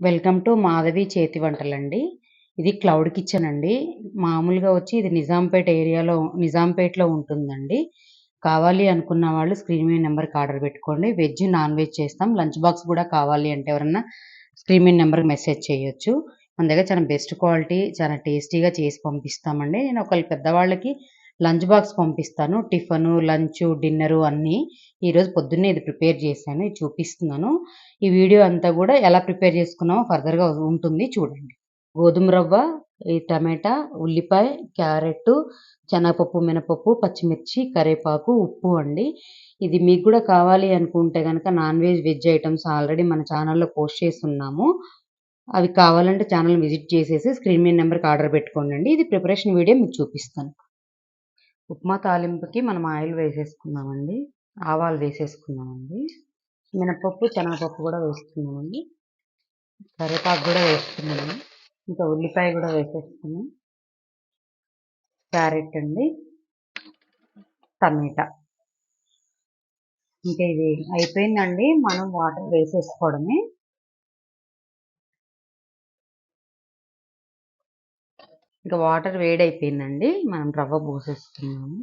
Welcome to Madhavi చేతి వంటలండి. ఇది cloud kitchen అండి. మామూలుగా వచ్చి ఇది నిజాంపేటలో ఉంటుందండి. కావాలి అనుకున్న వాళ్ళు స్క్రీన్ మీద నెంబర్‌కి ఆర్డర్ పెట్టుకోండి. వెజ్, నాన్ వెజ్ చేస్తాం. లంచ్ బాక్స్ కూడా కావాలి అంటే ఎవరన్నా స్క్రీన్ మీద నెంబర్‌కి మెసేజ్ చేయొచ్చు. మన దగ్గర చాలా బెస్ట్ క్వాలిటీ, చాలా టేస్టీగా చేసి పంపిస్తామండి. నేను ఒకళ్ళ పెద్దవాళ్ళకి లంచ్ బాక్స్ పంపిస్తాను. టిఫను, లంచు, డిన్నరు అన్నీ. ఈరోజు పొద్దున్నే ఇది ప్రిపేర్ చేశాను. ఇది చూపిస్తున్నాను. ఈ వీడియో అంతా కూడా ఎలా ప్రిపేర్ చేసుకున్నామో ఫర్దర్‌గా ఉంటుంది చూడండి. గోధుమ రవ్వ, ఈ టమాటా, ఉల్లిపాయ, క్యారెట్టు, శనగపప్పు, మినపప్పు, పచ్చిమిర్చి, కరివేపాకు, ఉప్పు అండి. ఇది మీకు కూడా కావాలి అనుకుంటే గనక non veg, veg items already మన ఛానల్‌లో పోస్ట్ చేసున్నాము. అవి కావాలంటే ఛానల్ విజిట్ చేసేసి స్క్రీన్ మీద నెంబర్‌కి ఆర్డర్ పెట్టుకోండండి. ఇది ప్రిపరేషన్ వీడియో మీకు చూపిస్తాను. ఉప్మా తాలింపుకి మనం ఆయిల్ వేసేసుకుందామండి. ఆవాలు వేసేసుకుందామండి. మినపప్పు, శనగపప్పు కూడా వేసుకున్నామండి. కరివేపాకు కూడా వేసుకున్నాము. ఇంకా ఉల్లిపాయ కూడా వేసేసుకున్నాం. క్యారెట్ అండి, టమాటా. ఇంకా ఇది అయిపోయిందండి. మనం వాటర్ వేసేసుకోవడమే. ఇంకా వాటర్ వేడైపోయిందండి. మనం రవ్వ పోసేసుకున్నాము.